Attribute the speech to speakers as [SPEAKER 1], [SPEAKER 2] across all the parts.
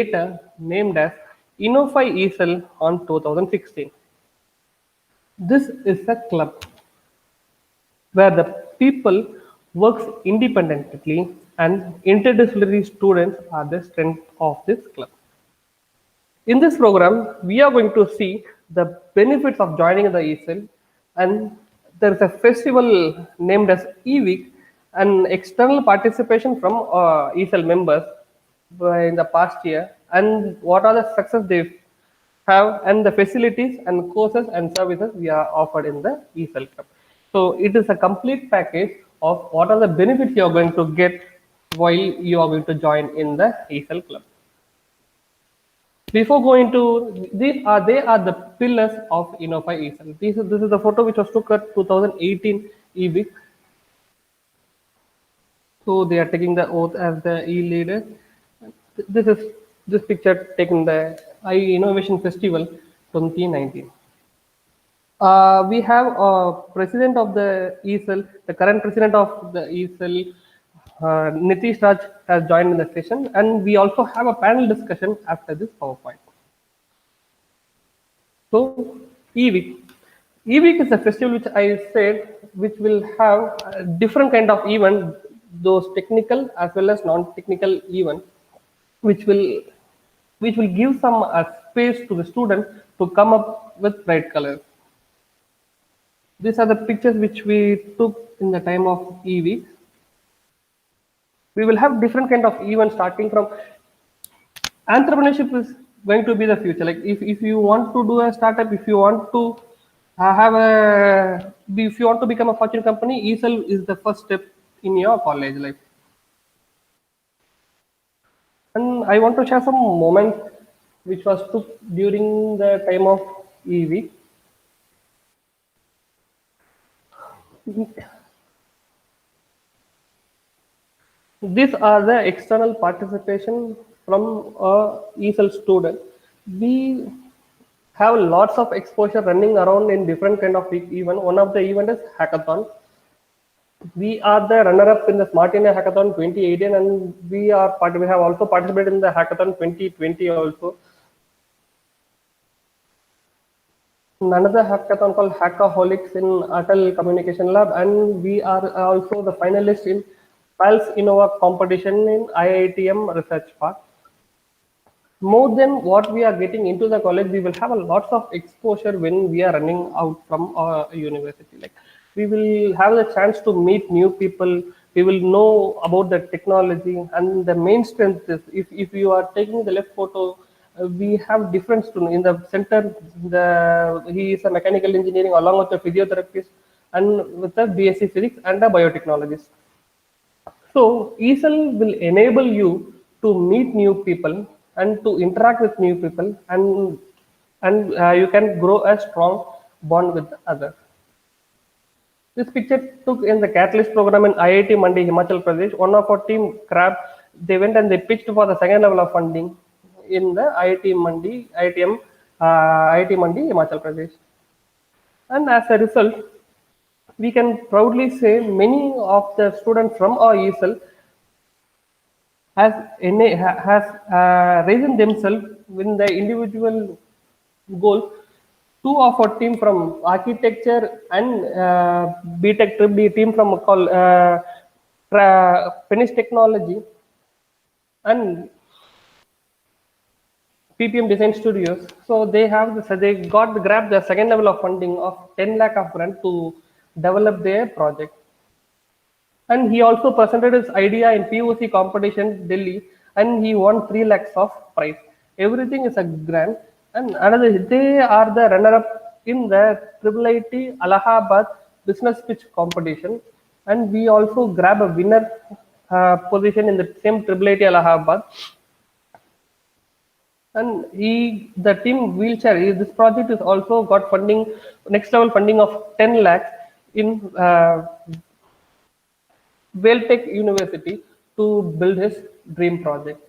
[SPEAKER 1] later named as iNNOFY ESL on 2016. This is a club where the people works independently and interdisciplinary students are the strength of this club. In this program, we are going to see the benefits of joining the ESL, and there is a festival named as E-Week, and external participation from ESL members in the past year, and what are the success they have, and the facilities and courses and services we are offered in the ESL club. So it is a complete package of what are the benefits you are going to get while you are going to join in the ESL club. Before going to they are the pillars of iNNOFY ESL. This is the photo which was took at 2018 EWIC. So they are taking the oath as the E leader. This is this picture taken the I Innovation Festival 2019. We have a president of the ESL, the current president of the ESL, Nitish Raj has joined in the session, and we also have a panel discussion after this PowerPoint. So, E-Week. E-Week is a festival which I said, which will have a different kind of event, those technical as well as non-technical event, which will give some space to the student to come up with bright colors. These are the pictures which we took in the time of E-Week. We will have different kind of events starting from entrepreneurship is going to be the future. Like if you want to do a startup, if you want to if you want to become a fortune company, ESL is the first step in your college life. And I want to share some moments which was took during the time of E-Week. These are the external participation from a ESL student. We have lots of exposure running around in different kind of event. One of the event is hackathon. We are the runner-up in the Smart India Hackathon 2018, and we have also participated in the Hackathon 2020 also. Another hackathon called Hackaholics in Atal Communication Lab, and we are also the finalists in Pulse Innova competition in IITM Research Park. More than what we are getting into the college, we will have a lots of exposure when we are running out from our university. Like we will have the chance to meet new people. We will know about the technology, and the main strength is if you are taking the left photo, we have different students in the center. He is a mechanical engineering along with a physiotherapist and with a BSc physics and a biotechnologist. So ESL will enable you to meet new people and to interact with new people, and you can grow a strong bond with others. This picture took in the Catalyst program in IIT Mandi, Himachal Pradesh. One of our team, Crab, they went and they pitched for the second level of funding in the IIT Mandi, IIT Mandi, Himachal Pradesh. And as a result, we can proudly say many of the students from our ESL has raised themselves in the individual goal. Two of our team from architecture and B.tech team from Finnish technology and PPM Design Studios. So they grabbed the second level of funding of 10 lakh of grant to develop their project. And he also presented his idea in POC competition Delhi, and he won 3 lakhs of prize. Everything is a grant. And they are the runner-up in the IIIT Allahabad business pitch competition, and we also grab a winner position in the same IIIT Allahabad. And the team wheelchair, this project is also got funding, next level funding of 10 lakhs in B.tech University to build his dream project.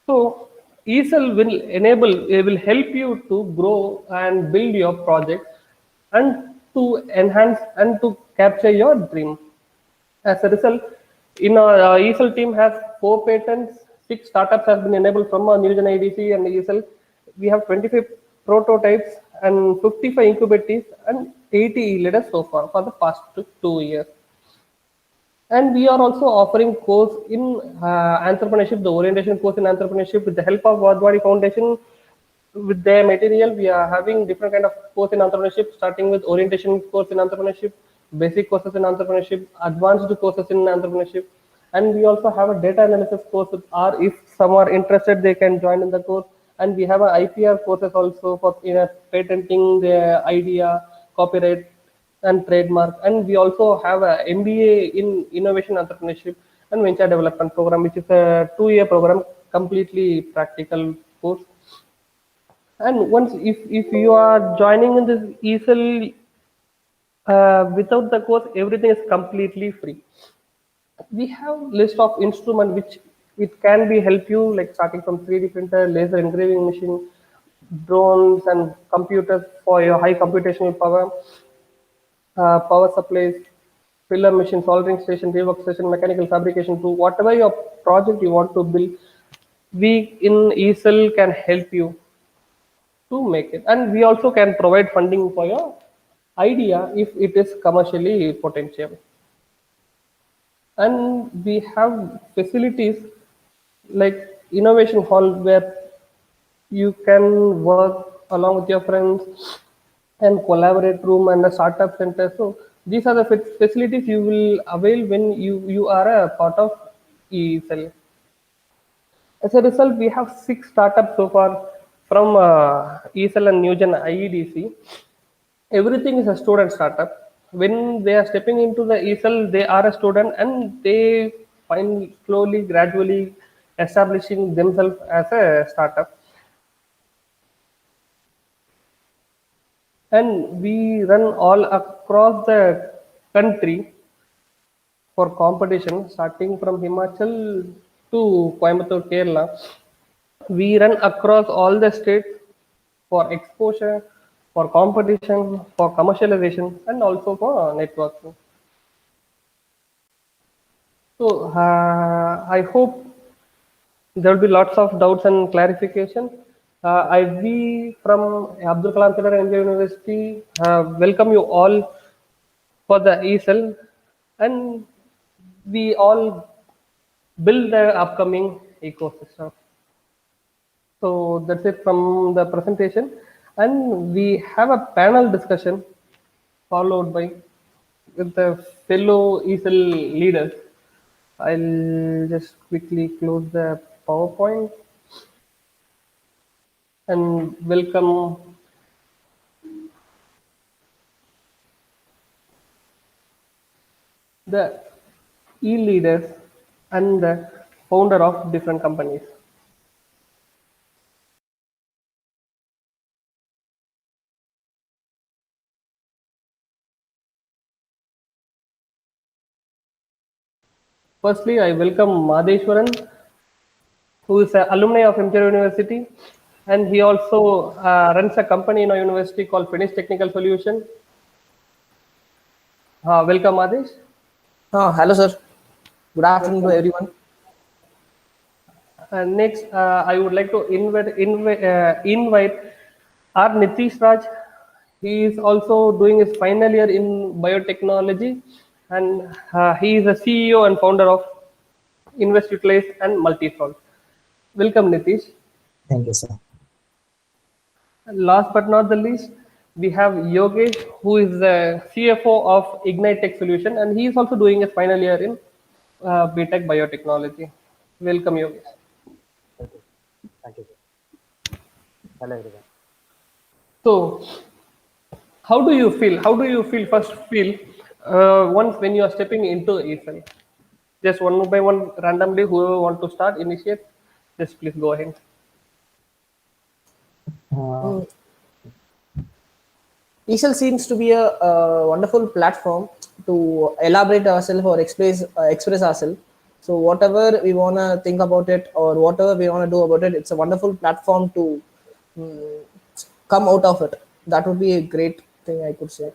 [SPEAKER 1] So ESL will help you to grow and build your project and to enhance and to capture your dream. As a result, our ESL team has 4 patents, 6 startups has been enabled from Newgen IDC and ESL. We have 25 prototypes and 55 incubatees and 80 leaders so far for the past 2 years. And we are also offering course in entrepreneurship, the orientation course in entrepreneurship with the help of Vadwadi Foundation. With their material, we are having different kind of course in entrepreneurship, starting with orientation course in entrepreneurship, basic courses in entrepreneurship, advanced courses in entrepreneurship, and we also have a data analysis course. Or if some are interested, they can join in the course. And we have a IPR courses also for patenting the idea, copyright, and trademark. And we also have a MBA in innovation entrepreneurship and venture development program, which is a 2-year program, completely practical course. And once if you are joining in this ESL without the course, everything is completely free. We have list of instrument which it can be help you, like starting from 3D printer, laser engraving machine, drones, and computers for your high computational power, power supplies, filler machine, soldering station, rework station, mechanical fabrication tool, whatever your project you want to build, we in ESL can help you to make it. And we also can provide funding for your idea if it is commercially potential. And we have facilities like innovation hall where you can work along with your friends, and collaborate room and a startup center. So these are the facilities you will avail when you are a part of ESL. As a result, we have 6 startups so far from ESL and Newgen IEDC. Everything is a student startup. When they are stepping into the ESL, they are a student and they find slowly, gradually establishing themselves as a startup. And we run all across the country for competition, starting from Himachal to Coimbatore, Kerala. We run across all the states for exposure, for competition, for commercialization, and also for networking. So I hope there will be lots of doubts and clarification. We from Abdul Kalam Center India University welcome you all for the ESL, and we all build the upcoming ecosystem. So that's it from the presentation, and we have a panel discussion followed by with the fellow ESL leaders. I'll just quickly close the PowerPoint and welcome the e-leaders and the founder of different companies. Firstly, I welcome Madheshwaran, who is an alumni of MJ University, and he also runs a company in our university called Finnish Technical Solution. Welcome, Madesh.
[SPEAKER 2] Hello, sir. Good afternoon to
[SPEAKER 1] Welcome.
[SPEAKER 2] everyone.
[SPEAKER 1] Next, I would like to invite R. Nitish Raj. He is also doing his final year in biotechnology, and he is a CEO and founder of Invest, Utilize, and Multisol. Welcome, Nitish.
[SPEAKER 2] Thank you, sir.
[SPEAKER 1] And last but not the least, we have Yogesh, who is the CFO of Ignite Tech Solution, and he is also doing his final year in B.tech biotechnology. Welcome, Yogesh.
[SPEAKER 3] Thank you. Thank you, sir. Hello, everyone.
[SPEAKER 1] So, how do you feel? How do you feel? First, feel once when you are stepping into ESL. Just one by one, randomly, whoever want to start, initiate. Just please go ahead.
[SPEAKER 2] Uh, ESL seems to be a wonderful platform to elaborate ourselves or express ourselves. So whatever we want to think about it or whatever we want to do about it, it's a wonderful platform to come out of it. That would be a great thing, I could say.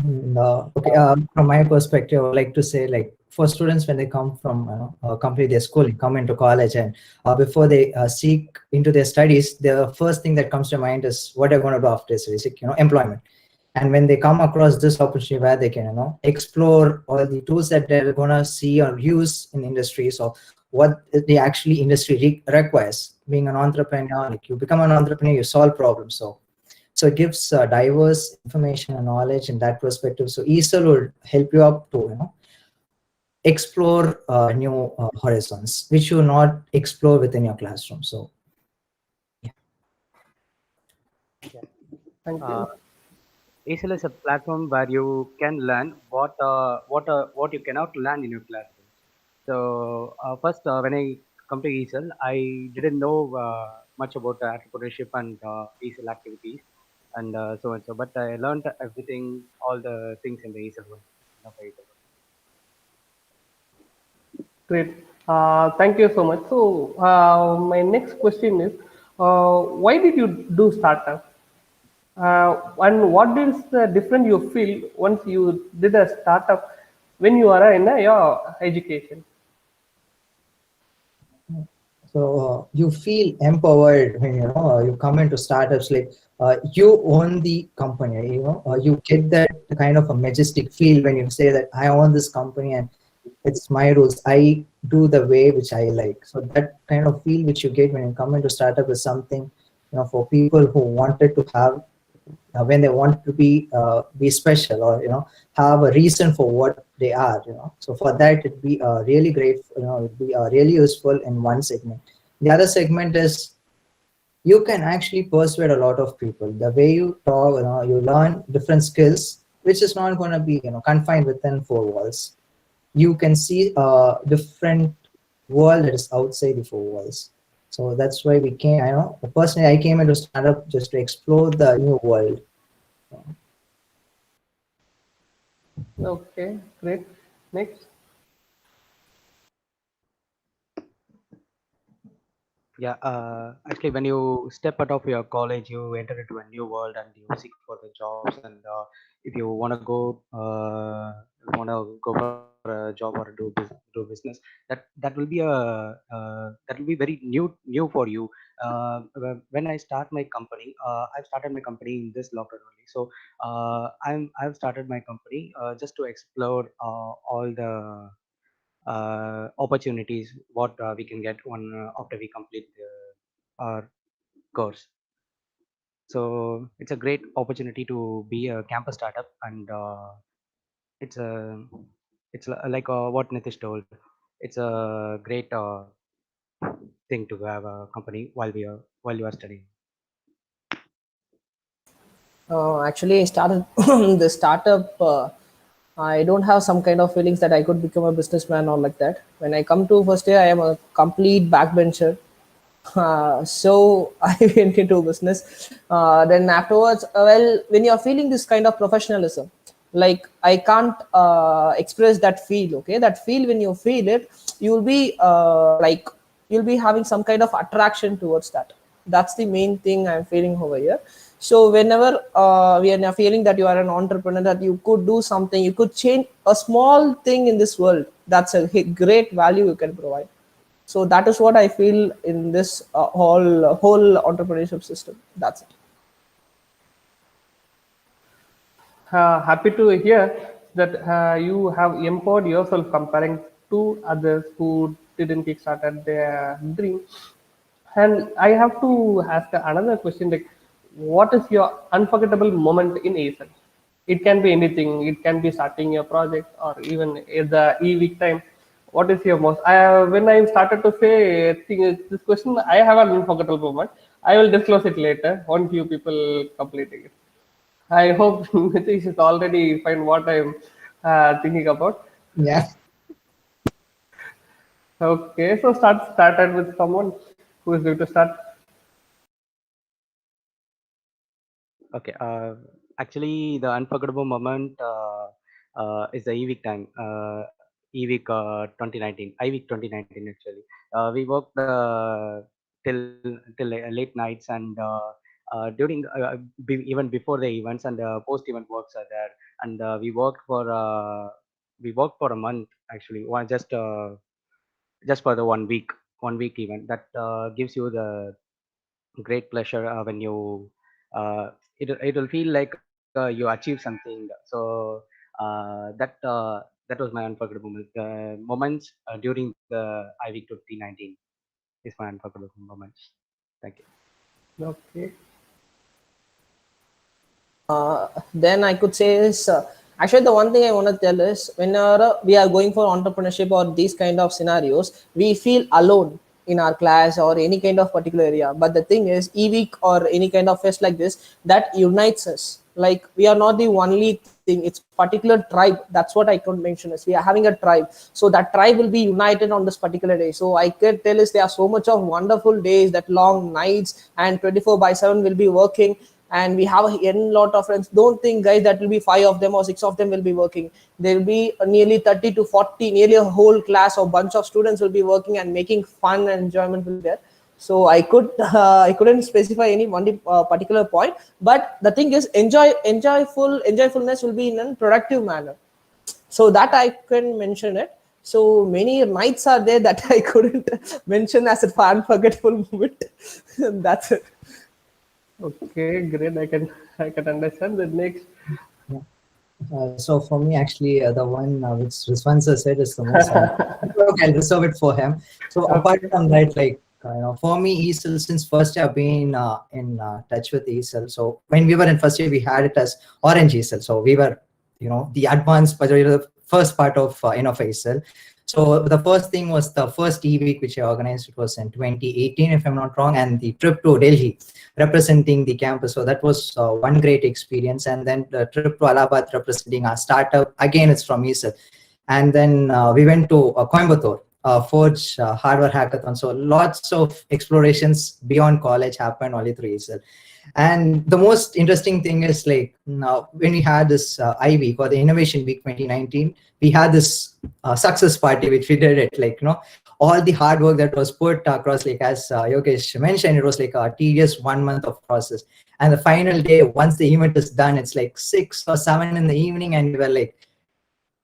[SPEAKER 4] Okay, from my perspective, I would like to say, like, for students when they come from complete their schooling, come into college, and before they seek into their studies, the first thing that comes to mind is what they're going to do after this basic, employment. And when they come across this opportunity where they can explore all the tools that they're going to see or use in industries, or what the actually industry requires, being an entrepreneur, like you become an entrepreneur, you solve problems. So it gives diverse information and knowledge in that perspective. So ESL will help you up to explore new horizons which you not explore within your classroom. So
[SPEAKER 3] Yeah.
[SPEAKER 1] Thank
[SPEAKER 3] Uh,
[SPEAKER 1] you.
[SPEAKER 3] ACL is a platform where you can learn what you cannot learn in your classroom. So first, when I come to ESL, I didn't know much about entrepreneurship and ESL activities and so and so. But I learned everything, all the things in the ESL one.
[SPEAKER 1] Great. Thank you so much. So, my next question is, why did you do startup? And what is the difference you feel once you did a startup when you are in your education?
[SPEAKER 4] you feel empowered when you come into startups, like you own the company, you get that kind of a majestic feel when you say that I own this company and it's my rules, I do the way which I like. So that kind of feel which you get when you come into startup is something for people who wanted to have when they want to be special, or have a reason for what they are. So for that it'd be really great, it'd be really useful in one segment. The other segment is you can actually persuade a lot of people. The way you talk, you learn different skills which is not going to be confined within four walls. You can see a different world that is outside the four walls. So that's why we came. I know personally, I came into startup just to explore the new world.
[SPEAKER 1] Okay, great. Next.
[SPEAKER 3] Yeah, actually, when you step out of your college, you enter into a new world and you seek for the jobs. And if you want to go for a job or do business, that will be that will be very new for you. When I start my company, I've started my company in this lockdown only. So I've started my company just to explore all the opportunities what we can get on after we complete our course. So it's a great opportunity to be a campus startup, and it's a like what Nitish told. It's a great thing to have a company while you are studying.
[SPEAKER 2] Actually, I started the startup. I don't have some kind of feelings that I could become a businessman or like that. When I come to first year, I am a complete backbencher. So I went into business. Then afterwards, well, when you're feeling this kind of professionalism, like I can't express that feel. Okay, that feel, when you feel it, you'll be like you'll be having some kind of attraction towards that. That's the main thing I'm feeling over here. So whenever we are feeling that you are an entrepreneur, that you could do something, you could change a small thing in this world. That's a great value you can provide. So that is what I feel in this whole entrepreneurship system. That's it.
[SPEAKER 1] Happy to hear that you have empowered yourself comparing to others who didn't kickstarted their dream. And I have to ask another question, like, what is your unforgettable moment in ASL? It can be anything. It can be starting your project or even in the e-week time. What is your most? When I started to say this question, I have an unforgettable moment. I will disclose it later. Only few people completing it. I hope Nitish is already find what I'm thinking about.
[SPEAKER 4] Yeah.
[SPEAKER 1] Okay, so started with someone who is going to start.
[SPEAKER 3] Okay. Actually, the unforgettable moment is the E-week time. E-week 2019. I-week 2019 actually. We worked till late nights, and during even before the events and post event works are there. And we worked for we worked for a month actually, just for the 1 week, 1 week event. That gives you the great pleasure when you it'll feel like you achieve something. So that was my unforgettable moment. The moments during the I week 2019 is my unforgettable moments. Thank you.
[SPEAKER 1] Okay.
[SPEAKER 2] Then I could say is actually the one thing I want to tell is whenever we are going for entrepreneurship or these kind of scenarios, we feel alone in our class or any kind of particular area. But the thing is, e-week or any kind of fest like this that unites us. Like we are not the only thing; it's particular tribe. That's what I could mention is we are having a tribe. So that tribe will be united on this particular day. So I could tell is there are so much of wonderful days, that long nights, and 24/7 will be working, and we have a lot of friends. Don't think guys that will be 5 of them or 6 of them will be working. There will be nearly 30 to 40, nearly a whole class or bunch of students will be working and making fun and enjoyment will be there. So I couldn't specify any one particular point, but the thing is enjoyfulness will be in a productive manner. So that I can mention it. So many nights are there that I couldn't mention as a unforgettable moment. That's it.
[SPEAKER 1] Okay, great. I can understand. The next.
[SPEAKER 4] Yeah. So for me, actually, the one which Riswansa said is the most. Okay, I'll reserve it for him. So apart
[SPEAKER 1] Okay.
[SPEAKER 4] from that, like for me, ESL since first year I've been in touch with ESL. So when we were in first year, we had it as Orange ESL. So we were, the advanced, but the first part of iNNOFY ESL. So the first thing was the first e-week which I organized. It was in 2018, if I'm not wrong, and the trip to Delhi representing the campus. So that was one great experience. And then the trip to Allahabad representing our startup. Again, it's from ESL. And then we went to Coimbatore, Forge Hardware Hackathon. So lots of explorations beyond college happened only through ESL. And the most interesting thing is like now when we had this I week or the Innovation Week 2019, we had this success party which we did it like all the hard work that was put across, like as Yogesh mentioned, it was like a tedious 1 month of process. And the final day, once the event is done, it's like 6 or 7 in the evening, and we were like,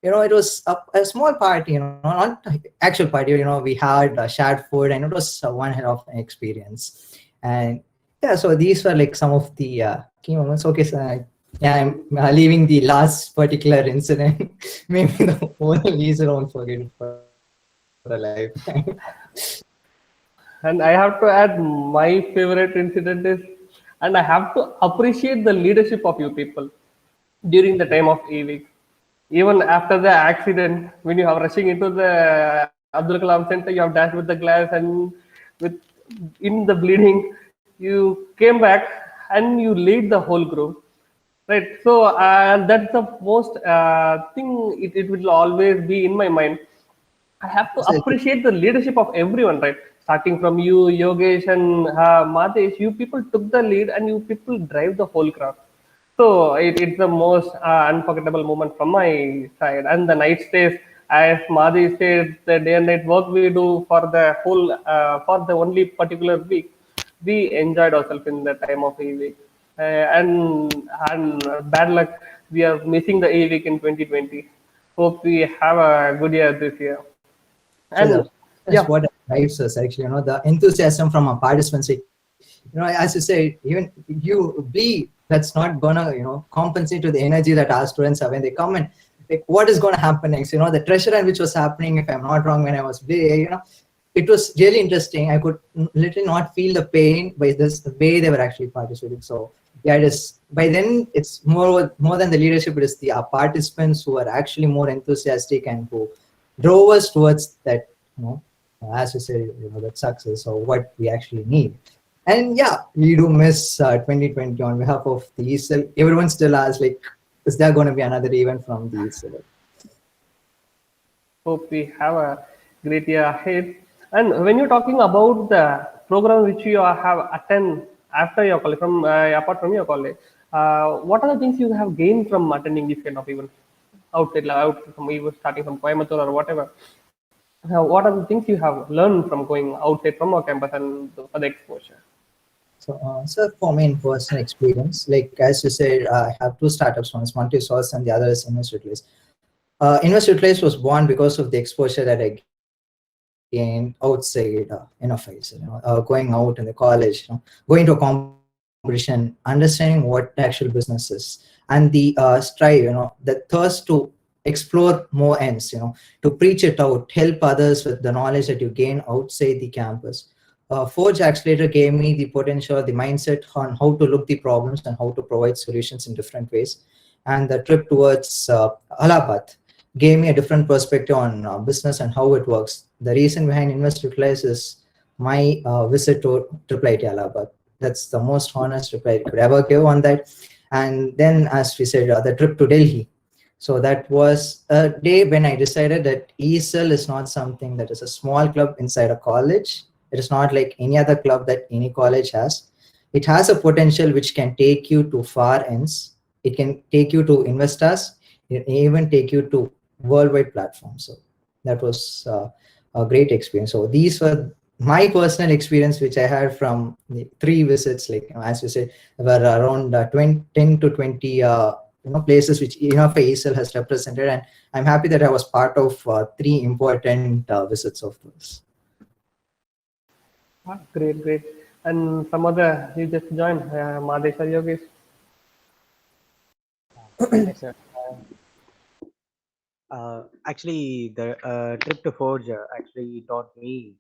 [SPEAKER 4] it was a small party, not actual party. We had shared food, and it was one hell of an experience. And yeah, so these were like some of the key moments. Okay, so yeah, I'm leaving the last particular incident. Maybe the only reason I won't forget it for a lifetime.
[SPEAKER 1] And I have to add my favorite incident is, and I have to appreciate the leadership of you people during the time of e-week. Even after the accident, when you are rushing into the Abdul Kalam Center, you have dashed with the glass and with in the bleeding, you came back and you lead the whole group. Right. So that's the most thing. It will always be in my mind. I have to
[SPEAKER 4] So,
[SPEAKER 1] appreciate the leadership of everyone, right? Starting from you, Yogesh, and Madesh, you people took the lead and you people drive the whole crowd. So it's the most unforgettable moment from my side. And the night stays, as Madhi said, the day and night work we do for the whole, for the only particular week, we enjoyed ourselves in the time of a week. And bad luck, we are missing the A week in 2020. Hope we have a good year this year.
[SPEAKER 4] so
[SPEAKER 1] And
[SPEAKER 4] that's
[SPEAKER 1] yeah,
[SPEAKER 4] what drives us actually, the enthusiasm from our participants. As you say, even you be that's not gonna, compensate to the energy that our students have when they come and like what is gonna happen next, the treasure and which was happening, if I'm not wrong, when I was there, it was really interesting. I could literally not feel the pain by the way they were actually participating. So yeah, it is by then it's more than the leadership, it is the participants who are actually more enthusiastic and who drove us towards that, as you say, that success or what we actually need. And yeah, we do miss 2020 on behalf of the ESL. Everyone still asks, like, is there going to be another event from the ESL?
[SPEAKER 1] hope we have a great year ahead. And when you're talking about the program which you have attend after your college, from apart from your college, what are the things you have gained from attending this kind of events outside, out from even starting from Coimbatore or whatever? What are the things you have learned from going outside from our campus and for the exposure?
[SPEAKER 4] So for me, in personal experience, like as you said, I have two startups. One is Monty Source and the other is Invest Release. Invest Utilize was born because of the exposure that I gained outside iNNOFY. Going out in the college, going to a competition, understanding what actual business is, and the strive, the thirst to explore more ends, to preach it out, help others with the knowledge that you gain outside the campus. Forge Accelerator gave me the potential, the mindset on how to look the problems and how to provide solutions in different ways. And the trip towards Allahabad gave me a different perspective on business and how it works. The reason behind Invest Utilize is my visit to IIIT Allahabad. That's the most honest reply I could ever give on that. And then, as we said, the trip to Delhi. So that was a day when I decided that ESL is not something that is a small club inside a college. It is not like any other club that any college has. It has a potential which can take you to far ends. It can take you to investors. It can even take you to worldwide platforms. So that was a great experience. So these were my personal experience, which I had from the 3 visits. Like, as you said, there were around 10 to 20 places which ESL has represented, and I'm happy that I was part of 3 important visits of those.
[SPEAKER 1] Great, great. And some other, you just joined, Madesh or Yogesh?
[SPEAKER 3] Yes, sir. Actually, the trip to Forge actually taught me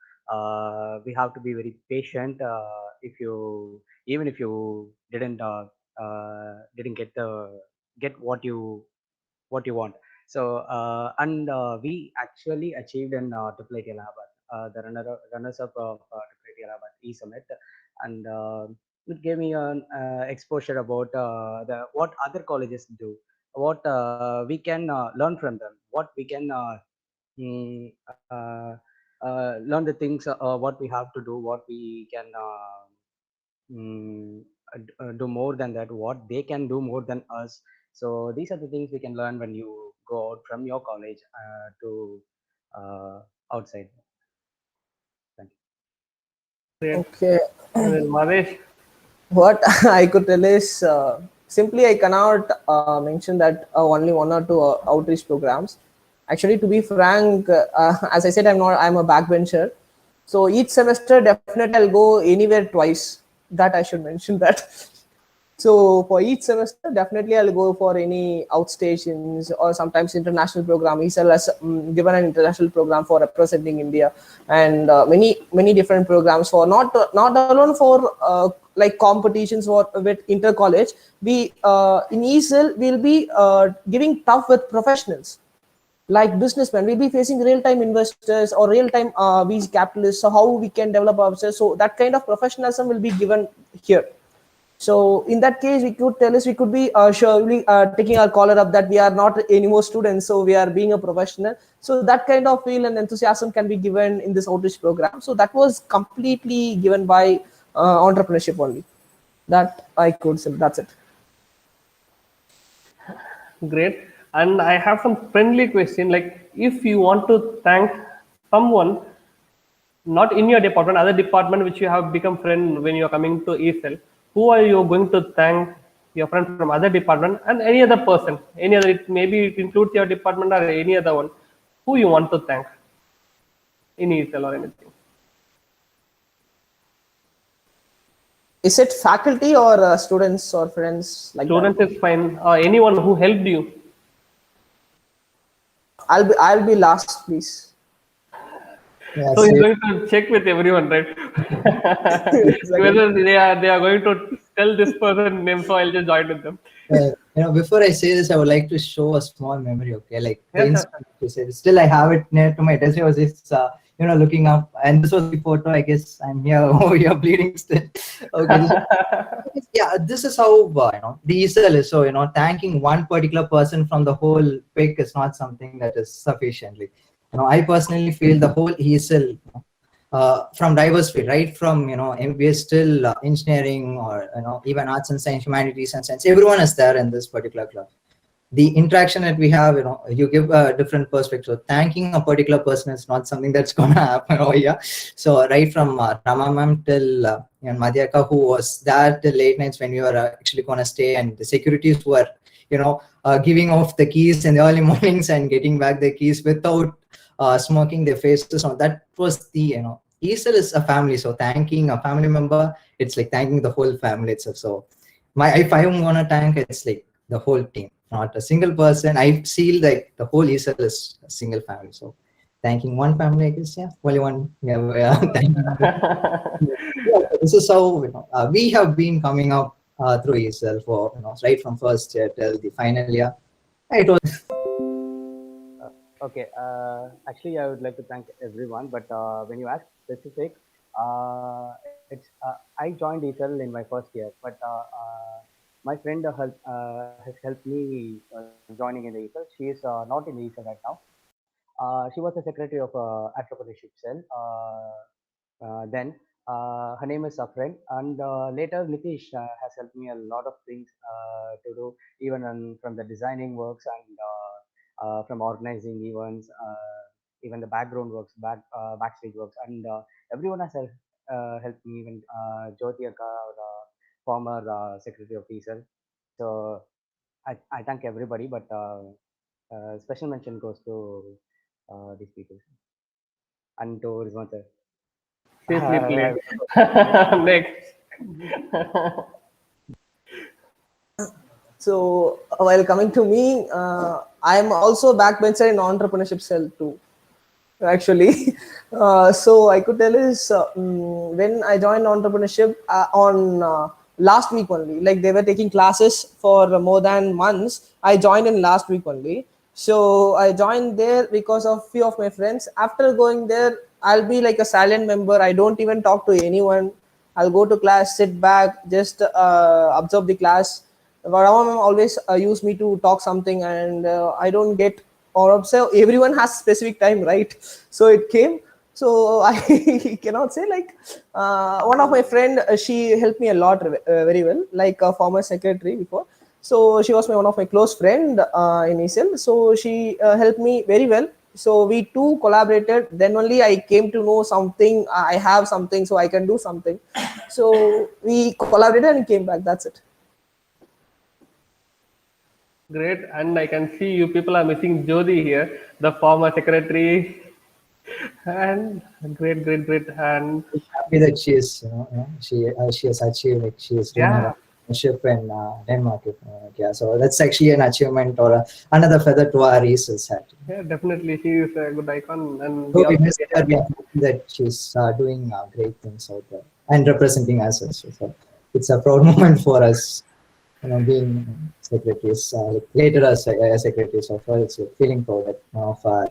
[SPEAKER 3] we have to be very patient. If you even if you didn't get what you want. So and we actually achieved in IIIT Allahabad, the runners up of IIIT Allahabad E-Summit, and it gave me an exposure about the what other colleges do, what we can learn from them, what we can mm, uh, learn the things, what we have to do, what we can do more than that, what they can do more than us. So these are the things we can learn when you go out from your college to uh, outside. Thank you.
[SPEAKER 1] Great.
[SPEAKER 2] Okay.
[SPEAKER 1] And then Madesh?
[SPEAKER 2] What I could tell is simply I cannot mention that only 1 or 2 outreach programs. Actually, to be frank, as I said, I'm a backbencher. So each semester, definitely I'll go anywhere twice. That I should mention that. So for each semester, definitely I'll go for any outstations or sometimes international program. ESL has given an international program for representing India, and many different programs for not alone for like competitions or with inter college. We in ESL will be giving tough with professionals like businessmen. We'll be facing real-time investors or real-time VC capitalists. So how we can develop ourselves. So that kind of professionalism will be given here. So in that case, we could tell us we could be surely taking our collar up that we are not anymore students, so we are being a professional. So that kind of feel and enthusiasm can be given in this outreach program. So that was completely given by entrepreneurship only. That I could say. That's it.
[SPEAKER 1] Great. And I have some friendly question, like if you want to thank someone, not in your department, other department which you have become friend when you are coming to ESL, who are you going to thank? Your friend from other department and any other person, any other, maybe it includes your department or any other one, who you want to thank in ESL or anything.
[SPEAKER 2] Is it faculty or students or friends like
[SPEAKER 1] Students
[SPEAKER 2] that?
[SPEAKER 1] is fine. Anyone who helped you.
[SPEAKER 2] I'll be last, please.
[SPEAKER 4] Yeah,
[SPEAKER 1] So he's
[SPEAKER 4] same.
[SPEAKER 1] going to check with everyone, right?
[SPEAKER 2] Exactly.
[SPEAKER 1] Whether they are going to tell this person name, so I'll just join with them.
[SPEAKER 4] Before I say this, I would like to show a small memory. Okay, like the
[SPEAKER 1] Yes, sir.
[SPEAKER 4] incident you said. Still, I have it near to my desk. I was just looking up, and this was the photo. I guess I'm here. Oh, you're bleeding still. Okay. Yeah, this is how the ESL is. So thanking one particular person from the whole pick is not something that is sufficiently. I personally feel the whole ESL. From diverse field, right from MBS till engineering or even arts and science, humanities and science, everyone is there in this particular club. The interaction that we have, you give a different perspective. So thanking a particular person is not something that's gonna happen over here. So right from Rama ma'am till Madhyaka, who was there till late nights when we were actually gonna stay, and the securities who were giving off the keys in the early mornings and getting back the keys without smoking their faces on. That was the, ESL is a family, so thanking a family member, it's like thanking the whole family itself. So if I'm gonna thank, it's like the whole team, not a single person. I feel like the whole ESL is a single family. So thanking one family, I guess, yeah, only one. Yeah, yeah. Thank you. Yeah, this is how we have been coming up through ESL for right from first year till the final year. It was
[SPEAKER 3] Okay. Actually, I would like to thank everyone, but when you ask specific, I joined ESL in my first year, but my friend has helped me joining in the ESL. She is not in the ESL right now. She was the secretary of entrepreneurship cell. Then her name is Safran, and later Nitish has helped me a lot of things to do, even from the designing works and from organizing events, even the background works, backstage works, and everyone has helped me. Even Jyoti Akka, our former secretary of ESL. So I thank everybody, but special mention goes to these people and to Rizwan sir.
[SPEAKER 1] Safely played.
[SPEAKER 3] Uh,
[SPEAKER 1] Next.
[SPEAKER 2] So while coming to me, I'm also backbencher in entrepreneurship cell too. Actually, so I could tell is when I joined entrepreneurship on last week only. Like they were taking classes for more than months. I joined in last week only. So I joined there because of few of my friends. After going there, I'll be like a silent member. I don't even talk to anyone. I'll go to class, sit back, just observe the class. Varam always use me to talk something, and I don't get or observe. Everyone has specific time, right? So it came. So I cannot say like one of my friend. She helped me a lot, very well, like a former secretary before. So she was one of my close friend in ESL. So she helped me very well. So we two collaborated. Then only I came to know something. I have something, so I can do something. So we collaborated and came back. That's it.
[SPEAKER 1] Great. And I can see you people are missing Jodi here, the former secretary. And great, great, great. And
[SPEAKER 4] happy that she is, she has achieved, like she is doing
[SPEAKER 1] yeah,
[SPEAKER 4] her internship in Denmark. Yeah, so that's actually an achievement or another feather to our research hat.
[SPEAKER 1] yeah, definitely. She is a good icon. And we
[SPEAKER 4] So we
[SPEAKER 1] also
[SPEAKER 4] miss
[SPEAKER 1] really
[SPEAKER 4] her. We
[SPEAKER 1] happy.
[SPEAKER 4] are happy that she's doing great things out there and representing us also. So it's a proud moment for us, being secretaries, like later as secretaries of her. It's a feeling proud of our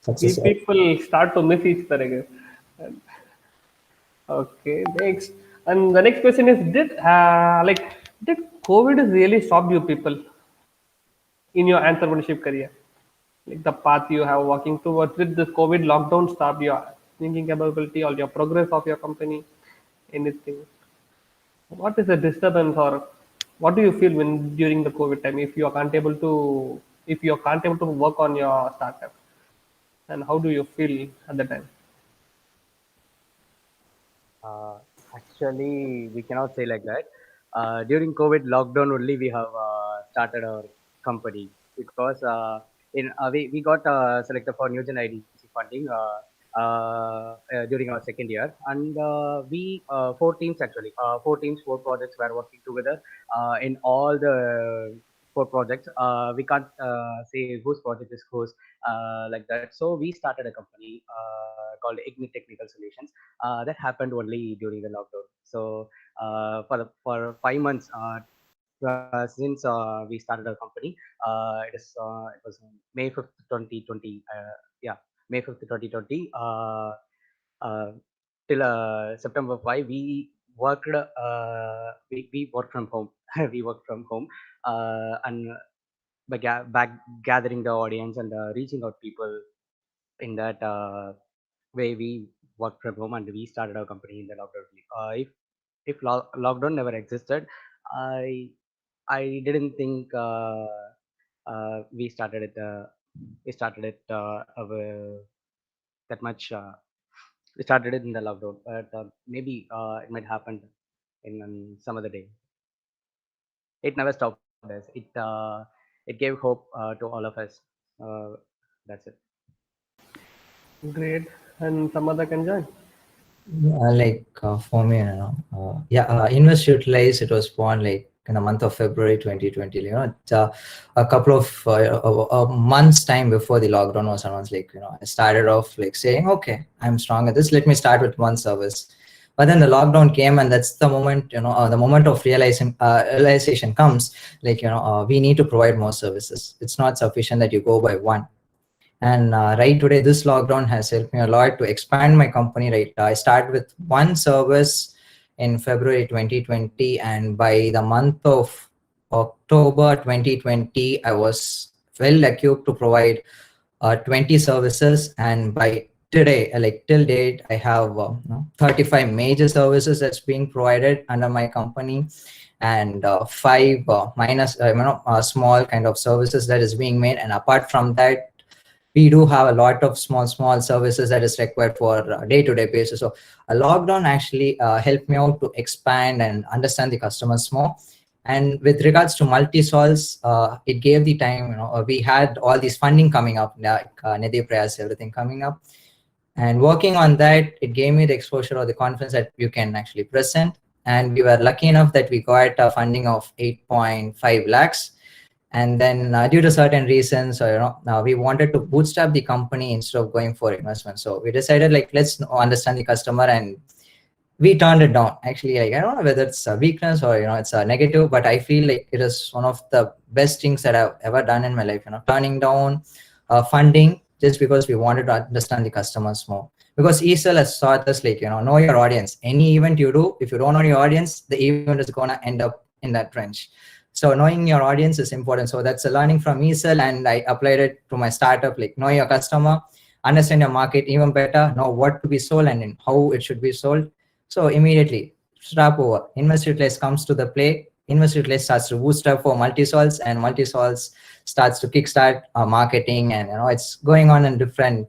[SPEAKER 1] We
[SPEAKER 4] success.
[SPEAKER 1] people start to miss each other again. And, okay, next. And the next question is: did COVID really stop you people in your entrepreneurship career? Like the path you have walking towards, did this COVID lockdown stop your thinking capability or your progress of your company? Anything? What is the disturbance, or what do you feel when during the COVID time if you can't able to work on your startup, and how do you feel at the time?
[SPEAKER 3] Uh, Actually, we cannot say like that. During COVID lockdown only, we have started our company because we got selected for New Gen IDC funding during our second year, and we four teams actually, four teams, four projects were working together in all the four projects. We can't say whose project is whose like that. So we started a company called Ignite Technical Solutions that happened only during the lockdown. So for 5 months since we started our company, it was May 5th, 2020. Yeah, May 5th, 2020. Uh, till September 5, we worked from home. We worked from home, and back gathering the audience and reaching out people in that way we worked from home and we started our company in the lockdown. If lockdown never existed, I I didn't think we started it that much. We started it in the lockdown, but maybe it might happen in some other day. It never stopped me. this. It gave hope to all of us. That's it.
[SPEAKER 1] Great. And some other can join.
[SPEAKER 4] For me, Invest Utilize, it was born like in the month of February 2020. It's, a couple of a months time before the lockdown was announced. I started off like saying, okay, I'm strong at this. Let me start with one service. But then the lockdown came, and that's the moment, the moment of realization comes. We need to provide more services. It's not sufficient that you go by one. And right today, this lockdown has helped me a lot to expand my company. I started with one service in February 2020, and by the month of October 2020, I was well equipped to provide 20 services. And by today, till date, I have 35 major services that's being provided under my company, and five minus small kind of services that is being made. And apart from that, we do have a lot of small services that is required for day-to-day basis. So a lockdown actually helped me out to expand and understand the customers more. And with regards to multi-sols, it gave the time, we had all these funding coming up, like Nidhi Prayas, everything coming up. And working on that, it gave me the exposure or the confidence that you can actually present. And we were lucky enough that we got a funding of 8.5 lakhs. And then due to certain reasons, we wanted to bootstrap the company instead of going for investment. So we decided, let's understand the customer, and we turned it down. Actually, I don't know whether it's a weakness or it's a negative, but I feel like it is one of the best things that I've ever done in my life. Turning down funding just because we wanted to understand the customers more. Because ESL has taught us, know your audience. Any event you do, if you don't know your audience, the event is gonna end up in that trench. So knowing your audience is important. So that's a learning from ESL, and I applied it to my startup. Know your customer, understand your market even better, know what to be sold and how it should be sold. So immediately, strap over. Invest Utilize comes to the play. Invest Utilize starts to bootstrap for multi-sols, and multi-sols starts to kickstart marketing, and it's going on in different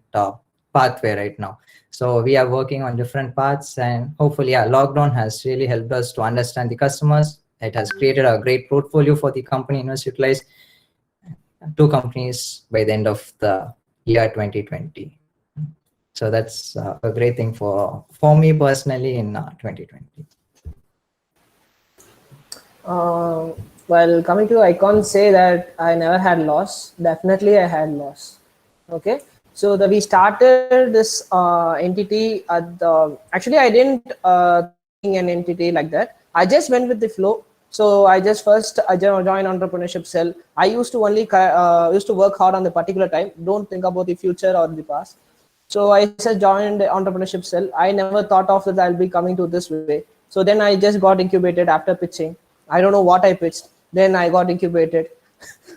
[SPEAKER 4] pathway right now. So we are working on different paths, and hopefully, lockdown has really helped us to understand the customers. It has created a great portfolio for the company. Invest Utilize 2 companies by the end of the year 2020. So that's a great thing for me personally in 2020.
[SPEAKER 2] Well, coming to, I can't say that I never had loss. Definitely, I had loss. Okay, so we started this entity at the. Actually, I didn't think an entity like that. I just went with the flow. So I just first joined entrepreneurship cell. I used to only used to work hard on the particular time. Don't think about the future or the past. So I just joined the entrepreneurship cell. I never thought of that I'll be coming to this way. So then I just got incubated after pitching. I don't know what I pitched. Then I got incubated.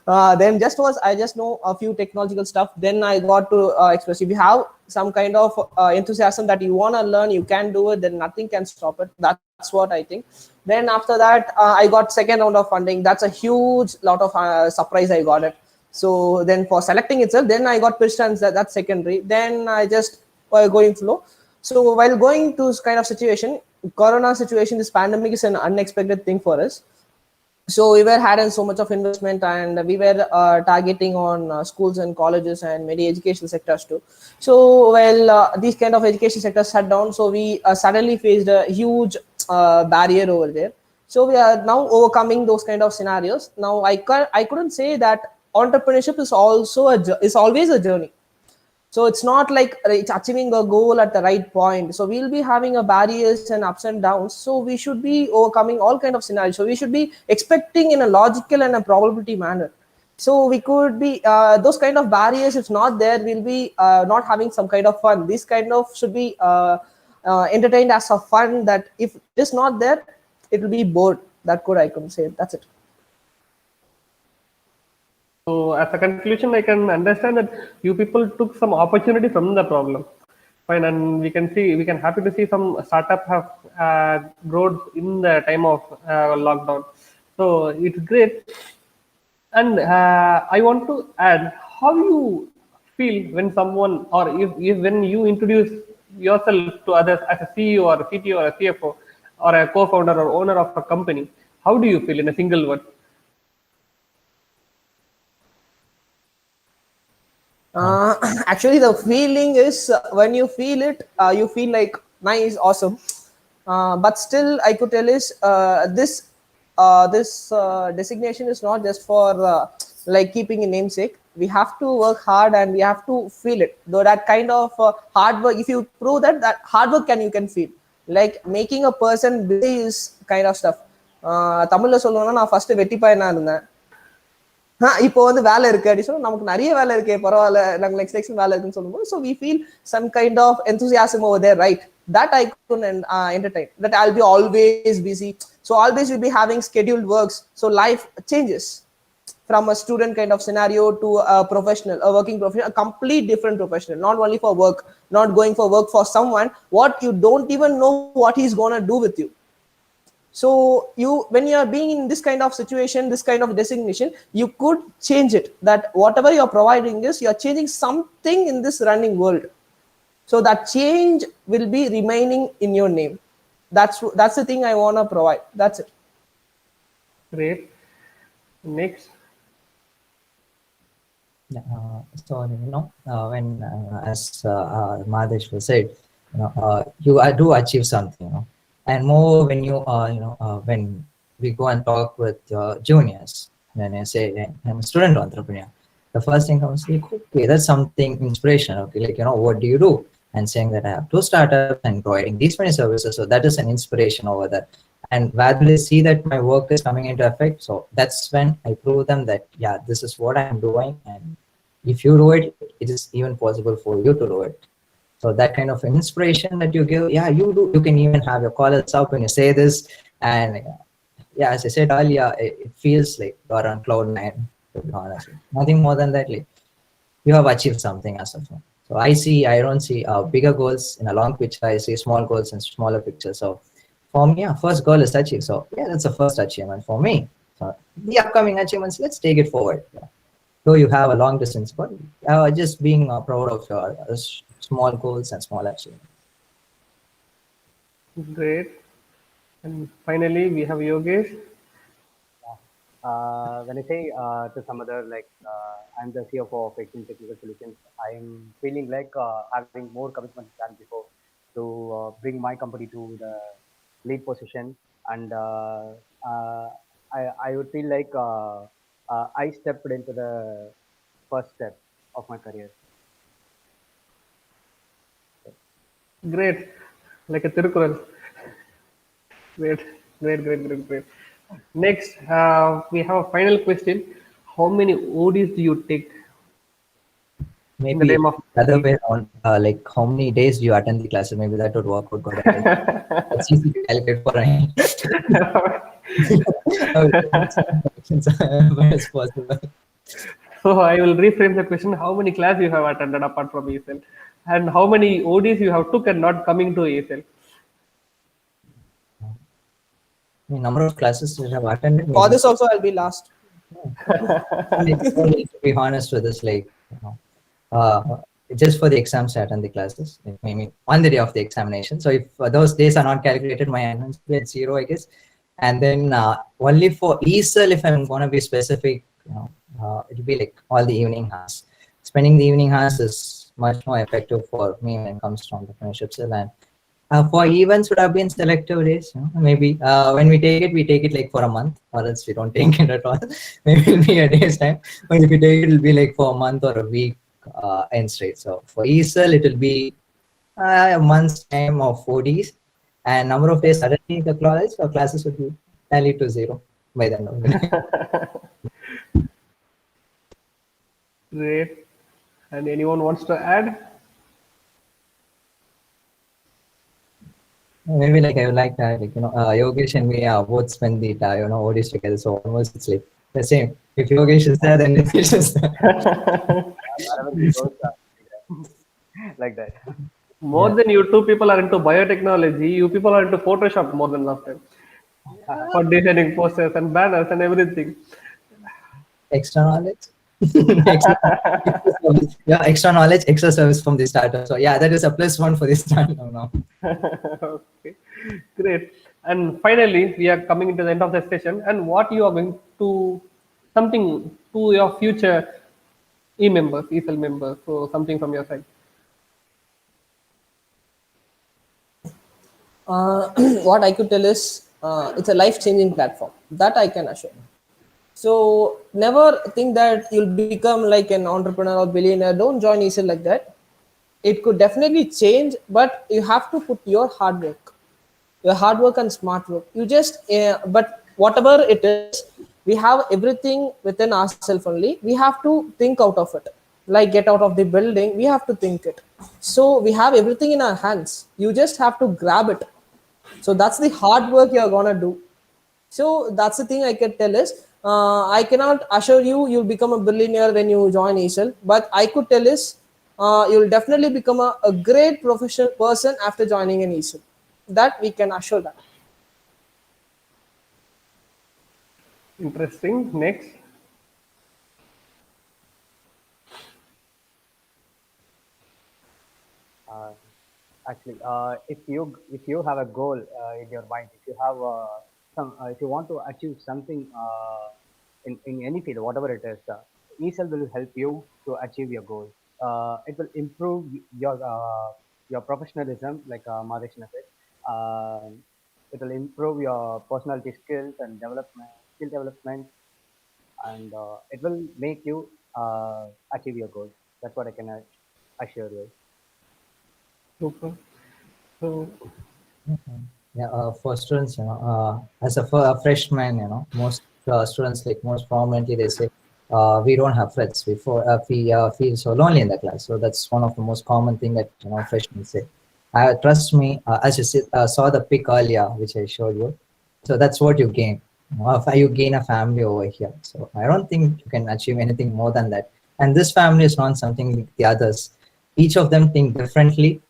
[SPEAKER 2] Then I just know a few technological stuff. Then I got to express. If you have some kind of enthusiasm that you want to learn, you can do it. Then nothing can stop it. That's what I think. Then after that, I got second round of funding. That's a huge lot of surprise I got it. So then for selecting itself, then I got pitched, and that's secondary. Then I just going flow. So while going to this kind of situation, Corona situation, this pandemic is an unexpected thing for us. So we were having so much of investment, and we were targeting on schools and colleges and many educational sectors too. So these kind of education sectors shut down, so we suddenly faced a huge barrier over there. So we are now overcoming those kind of scenarios. Now I couldn't say that entrepreneurship is always a journey. So it's not like it's achieving a goal at the right point. So we'll be having a barriers and ups and downs. So we should be overcoming all kind of scenarios. So we should be expecting in a logical and a probability manner. So we could be those kind of barriers. If not there, we'll be not having some kind of fun. This kind of should be entertained as a fun. That if it is not there, it will be bored. That I could say. That's it.
[SPEAKER 1] So as a conclusion, I can understand that you people took some opportunity from the problem. Fine, and we can happy to see some startup have grown in the time of lockdown. So it's great. And I want to add how you feel when someone, or if when you introduce yourself to others as a CEO or a CTO or a CFO or a co-founder or owner of a company. How do you feel in a single word?
[SPEAKER 2] Actually, the feeling is when you feel it, you feel like nice, awesome. But still, I could tell is this designation is not just for like keeping a namesake. We have to work hard and we have to feel it. Though that kind of hard work, if you prove that hard work can you can feel like making a person busy is kind of stuff. தமிழ்ல சொல்லணும்னா நான் first வெட்டி பையனா இருந்தேன். இப்போ வந்து வேலை இருக்கு அப்படி சொன்னா நமக்கு நிறைய வேலை இருக்கு பரவாயில்ல நாங்க நெக்ஸ்ட் செக்ஷன் வேலை இருக்குன்னு சொல்லும்போது so we feel some kind of enthusiasm over there, right? That I couldn't entertain, that I'll be always busy, so always we'll be having scheduled works, so life changes from a student kind of scenario to a professional, a working professional, a complete different professional, not only for work, not going for work for someone what you don't even know what he's gonna do with you. So you, when you are being in this kind of situation, this kind of designation, you could change it, that whatever you are providing is you are changing something in this running world, so that change will be remaining in your name. That's the thing I want to provide. That's it.
[SPEAKER 1] Great. Next.
[SPEAKER 4] So when as Mahesh said, you do achieve something, and more when you when we go and talk with juniors, when I say I'm a student entrepreneur, the first thing comes like, okay, that's something inspirational. Okay, like what do you do? And saying that I have 2 startups and providing these many services, so that is an inspiration over there. And where do they see that my work is coming into effect? So that's when I prove them that yeah, this is what I'm doing, and if you do it, it is even possible for you to do it. So that kind of inspiration that you give, yeah, you do. You can even have your collars up when you say this, and yeah, as I said earlier, it feels like you're on cloud 9. To be honest, nothing more than that. Like you have achieved something as of now. So I don't see bigger goals in a long picture. I see small goals in smaller pictures. So for me, yeah, first goal is achieved. So yeah, that's the first achievement for me. So the upcoming achievements, let's take it forward. Yeah. Though you have a long distance, but just being proud of your small goals and small achievements.
[SPEAKER 1] Great. And finally, we have Yogesh.
[SPEAKER 3] When I say to some other, like I'm the CFO of Exchange Technical Solutions, I'm feeling like having more commitment than before to bring my company to the lead position, and I would feel like I stepped into the first step of my career.
[SPEAKER 1] Great. Like a Tirukural. Great. Great, great, great, great. Next, we have a final question. How many ODs do you take in the
[SPEAKER 4] Maybe
[SPEAKER 1] name of
[SPEAKER 4] the other way around, like how many days do you attend the classes? Maybe that would work out good. That's easy to calculate for me. But it's possible.
[SPEAKER 1] So I will rephrase the question. How many classes you have attended apart from ESL? And how many ODs you have took and not coming to ESL?
[SPEAKER 4] I mean, number of classes that have attended.
[SPEAKER 2] For
[SPEAKER 4] Maybe.
[SPEAKER 2] this also I'll be last.
[SPEAKER 4] To be honest with this, like just for the exams, I attend the classes. Like, maybe on the day of the examination. So if those days are not calculated, my attendance will be at 0, I guess. And then only for ESL, if I'm gonna be specific, it'll be like all the evening hours. Spending the evening hours is much more effective for me when it comes to entrepreneurship. And for events would have been selective days. Maybe when we take it like for a month, or else we don't take it at all. Maybe it'll be a day's time. But if we take it, it'll be like for a month or a week and straight. So for ESL, it will be a month's time of 4Ds, and number of days attending the classes would be tallied to 0 by the end of the day.
[SPEAKER 1] Great. And anyone wants to add?
[SPEAKER 4] Maybe like I would like that, like Yogesh and me both spend the ODs together, so almost it's like the same. If Yogesh is there, then Yogesh is there.
[SPEAKER 3] Wherever we go, like that.
[SPEAKER 1] More than you two people are into biotechnology, you people are into Photoshop more than last time. For designing posters and banners and everything.
[SPEAKER 4] Extra knowledge. Extra knowledge, extra service from the startup. So yeah, that is a +1 for this startup now.
[SPEAKER 1] Okay, great. And finally, we are coming into the end of the session. And what you are going to something to your future E-members, e-cell members. So something from your side.
[SPEAKER 2] What I could tell is it's a life-changing platform that I can assure. So never think that you'll become like an entrepreneur or billionaire. Don't join ESL like that. It could definitely change, but you have to put your hard work and smart work. You just, but whatever it is, we have everything within ourselves only. We have to think out of it. Like get out of the building, we have to think it. So we have everything in our hands. You just have to grab it. So that's the hard work you're gonna do. So that's the thing I can tell is I cannot assure you'll become a billionaire when you join ESL, but I could tell is you'll definitely become a great professional person after joining an ESL. That we can assure that.
[SPEAKER 1] Interesting. Next.
[SPEAKER 3] Uh, Actually, if you have a goal in your mind, if you have if you want to achieve something in any field, whatever it is, ESL will help you to achieve your goal. It will improve your professionalism, like Mahesh said. It will improve your personality skills and skill development, and it will make you achieve your goals. That's what I can assure you.
[SPEAKER 1] Super. So
[SPEAKER 4] Yeah, for students, as a freshman, most students, like most prominently, they say we don't have friends. We feel so lonely in the class. So that's one of the most common thing that freshmen say. Trust me, as you saw the pic earlier, which I showed you. So that's what you gain. If you gain a family over here. So I don't think you can achieve anything more than that. And this family is not something like the others. Each of them think differently.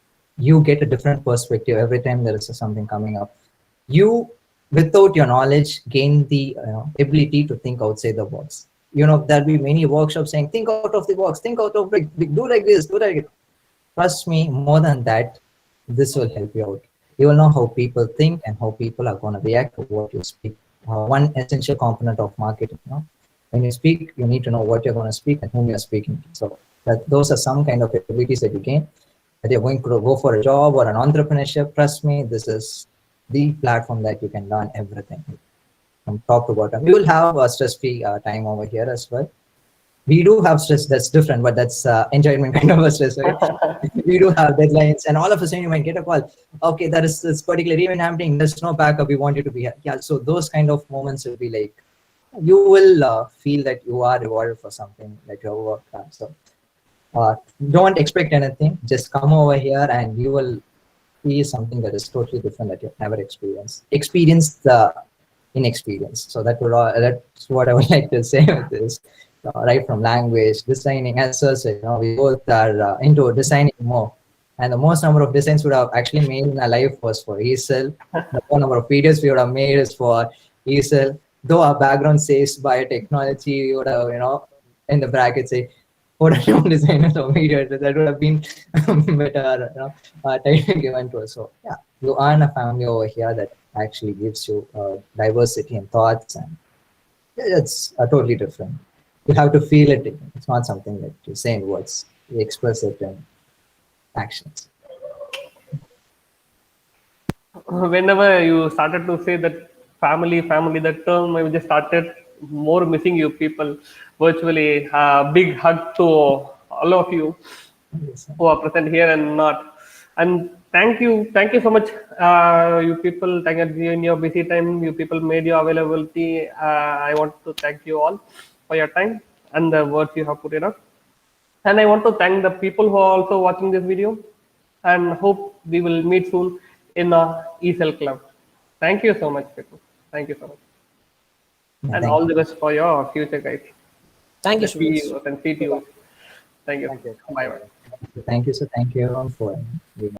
[SPEAKER 4] You get a different perspective every time there is something coming up. You, without your knowledge, gain the ability to think outside the box. There'll be many workshops saying, think out of the box, think out of do like this, do like it. Trust me, more than that, this will help you out. You will know how people think and how people are going to react to what you speak. One essential component of marketing. When you speak, you need to know what you're going to speak and whom you're speaking to. So those are some kind of abilities that you gain. That you're going to go for a job or an entrepreneurship, trust me, this is the platform that you can learn everything from top to bottom. You will have a stress-free time over here as well. We do have stress that's different, but that's enjoyment kind of a stress, right? We do have deadlines, and all of a sudden you might get a call. Okay, that is this particular event happening. There's no backup. We want you to be here. Yeah, so those kind of moments will be like, you will feel that you are rewarded for something that you have worked on. So don't expect anything. Just come over here and you will see something that is totally different that you've never experienced. Experience the inexperience. So that's what I would like to say with this. Right from language, designing, as Sir said, we both are into designing more. And the most number of designs we would have actually made in our life was for ESL. The more number of videos we would have made is for ESL. Though our background says biotechnology, we would have, in the bracket say photo designers or media, that would have been better title given to us. So yeah, you earn a family over here that actually gives you diversity in thoughts, and it's totally different. You have to feel it. It's not something that you say in words. You express it in actions.
[SPEAKER 1] whenever you started to say that family, that term, I just started more missing you people virtually. Big hug to all of you
[SPEAKER 4] Yes,
[SPEAKER 1] who are present here and not. And thank you so much, you people. Thank you in your busy time. You people made your availability. I want to thank you all for your time and the words you have put in up. And I want to thank the people who are also watching this video, and hope we will meet soon in a ESL club. Thank you so much, people. Thank you so much.
[SPEAKER 4] yeah,
[SPEAKER 1] And
[SPEAKER 4] thank
[SPEAKER 1] all
[SPEAKER 4] you.
[SPEAKER 1] the best for your future, guys.
[SPEAKER 2] Thank you,
[SPEAKER 1] The
[SPEAKER 2] students.
[SPEAKER 1] CEOs and CTOs. Thank you.
[SPEAKER 3] Thank you.
[SPEAKER 1] Bye bye.
[SPEAKER 4] Thank you, sir. Thank you everyone for being